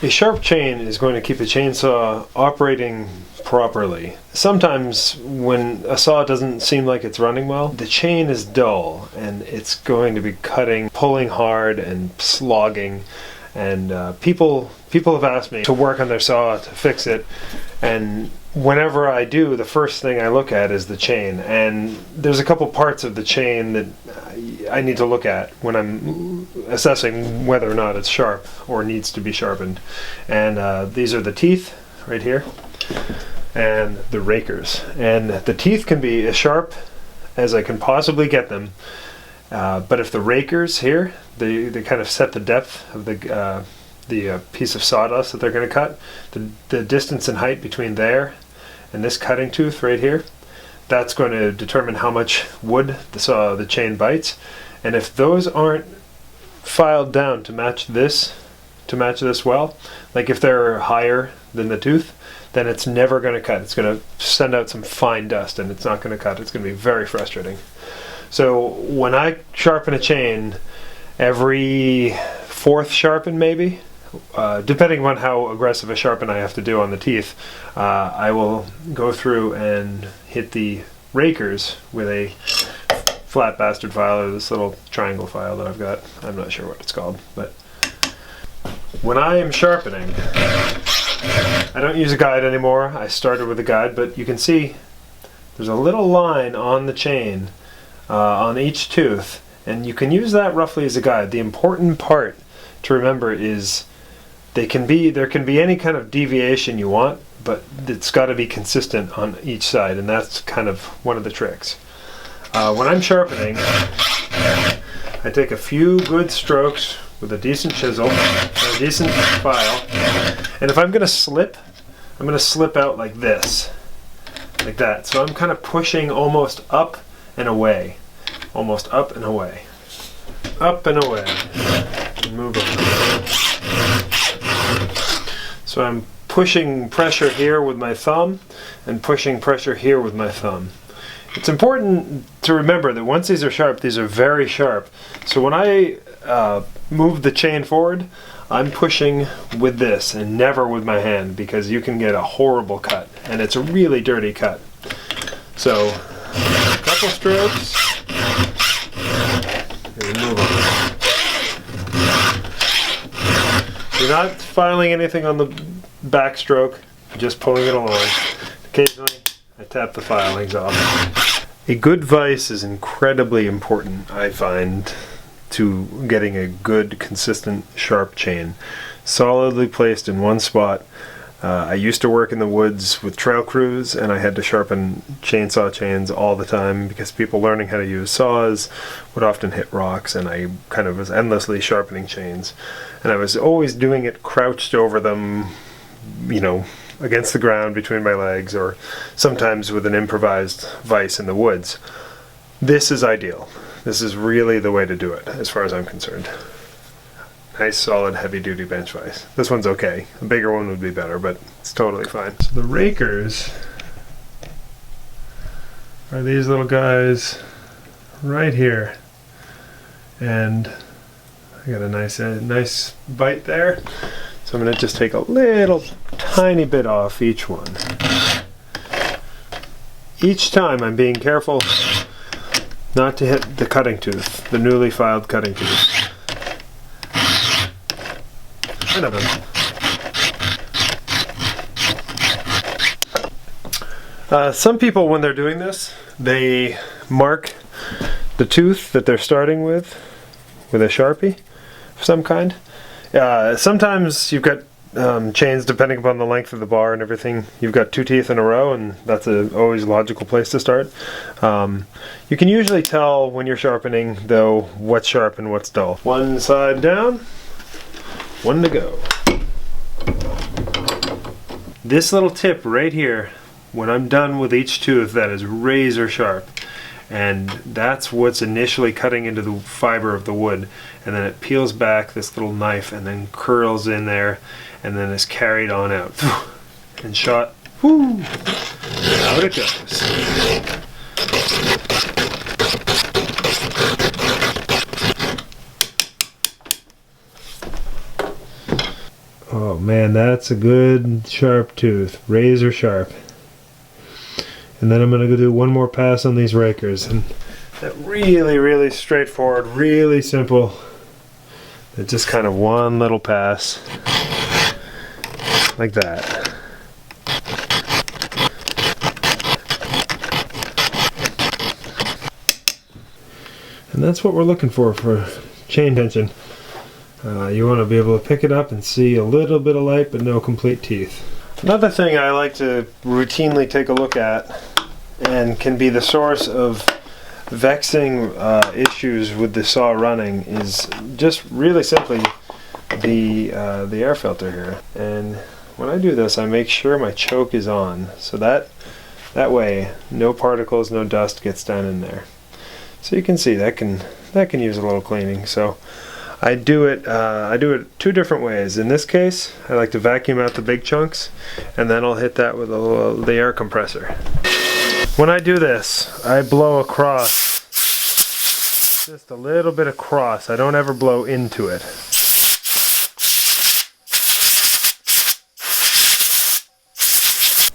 A sharp chain is going to keep a chainsaw operating properly. Sometimes when a saw doesn't seem like it's running well, the chain is dull and it's going to be cutting, pulling hard and slogging. And people have asked me to work on their saw to fix it, and whenever I do, the first thing I look at is the chain. And there's a couple parts of the chain that I need to look at when I'm assessing whether or not it's sharp or needs to be sharpened. And these are the teeth right here and the rakers. And the teeth can be as sharp as I can possibly get them. But if the rakers here, they kind of set the depth of the piece of sawdust that they're going to cut, the distance and height between there and this cutting tooth right here, that's going to determine how much wood the chain bites. And if those aren't filed down to match this well, like if they're higher than the tooth, then it's never going to cut. It's going to send out some fine dust and it's not going to cut. It's going to be very frustrating. So when I sharpen a chain, every fourth sharpen maybe, depending on how aggressive a sharpen I have to do on the teeth, I will go through and hit the rakers with a flat bastard file, or this little triangle file that I've got. I'm not sure what it's called, but when I am sharpening, I don't use a guide anymore. I started with a guide, but you can see there's a little line on the chain on each tooth, and you can use that roughly as a guide. The important part to remember is there can be any kind of deviation you want, but it's got to be consistent on each side, and that's kind of one of the tricks. When I'm sharpening, I take a few good strokes with a decent chisel, a decent file, and if I'm going to slip, I'm going to slip out like this, like that. So I'm kind of pushing almost up and away, almost up and away, up and away, and move on. So I'm pushing pressure here with my thumb and pushing pressure here with my thumb. It's important to remember that once these are sharp, these are very sharp. So when I move the chain forward, I'm pushing with this and never with my hand, because you can get a horrible cut, and it's a really dirty cut. So a couple strokes and move on. You're not filing anything on the backstroke, just pulling it along. Occasionally I tap the filings off. A good vise is incredibly important, I find, to getting a good, consistent, sharp chain. Solidly placed in one spot. I used to work in the woods with trail crews, and I had to sharpen chainsaw chains all the time because people learning how to use saws would often hit rocks, and I kind of was endlessly sharpening chains. And I was always doing it crouched over them, you know, against the ground between my legs, or sometimes with an improvised vise in the woods. This is ideal. This is really the way to do it, as far as I'm concerned. Nice, solid, heavy-duty bench vise. This one's okay. A bigger one would be better, but it's totally fine. So the rakers are these little guys right here, and I got a nice bite there. So I'm going to just take a little tiny bit off each one. Each time I'm being careful not to hit the cutting tooth, the newly filed cutting tooth. Kind of them. Some people, when they're doing this, they mark the tooth that they're starting with a Sharpie of some kind. Sometimes you've got chains, depending upon the length of the bar and everything, you've got two teeth in a row, and that's always a logical place to start. You can usually tell when you're sharpening, though, what's sharp and what's dull. One side down, one to go. This little tip right here, when I'm done with each tooth, that is razor sharp. And that's what's initially cutting into the fiber of the wood, and then it peels back this little knife and then curls in there, and then is carried on out and shot. Whoo! Out it goes. Oh man, that's a good sharp tooth, razor sharp. And then I'm going to go do one more pass on these rakers, and that really straightforward, really simple. It's just kind of one little pass like that. And that's what we're looking for chain tension. You want to be able to pick it up and see a little bit of light but no complete teeth. Another thing I like to routinely take a look at, and can be the source of vexing issues with the saw running, is just really simply the air filter here. And when I do this, I make sure my choke is on, so that way no particles, no dust gets down in there. So you can see that can use a little cleaning. So I do it two different ways. In this case, I like to vacuum out the big chunks, and then I'll hit that with the air compressor. When I do this, I blow across, just a little bit across. I don't ever blow into it.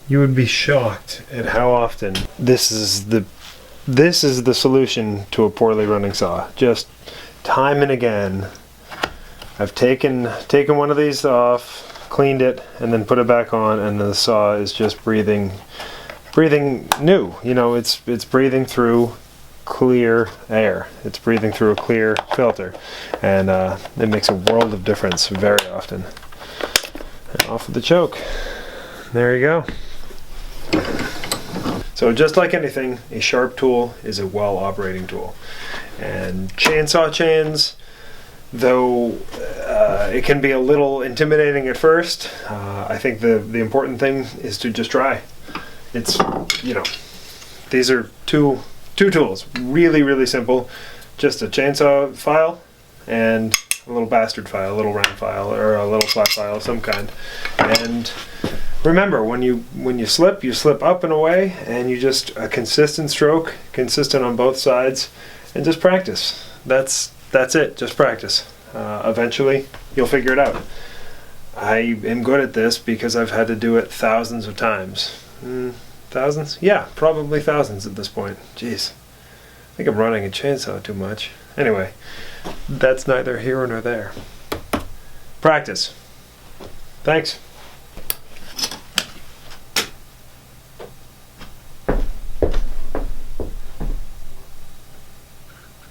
You would be shocked at how often this is the solution to a poorly running saw. Just time and again, I've taken one of these off, cleaned it, and then put it back on, and the saw is just breathing new. You know, it's breathing through clear air. It's breathing through a clear filter, and it makes a world of difference very often. And off with the choke. There you go. So just like anything, a sharp tool is a well-operating tool. And chainsaw chains, though it can be a little intimidating at first, I think the important thing is to just try. It's, you know, these are two tools, really simple. Just a chainsaw file and a little bastard file, a little round file, or a little flat file of some kind. And remember, when you slip up and away, and you just a consistent stroke, consistent on both sides, and just practice. That's it. Just practice. Eventually, you'll figure it out. I am good at this because I've had to do it thousands of times. Thousands? Yeah, probably thousands at this point. Jeez, I think I'm running a chainsaw too much. Anyway, that's neither here nor there. Practice. Thanks.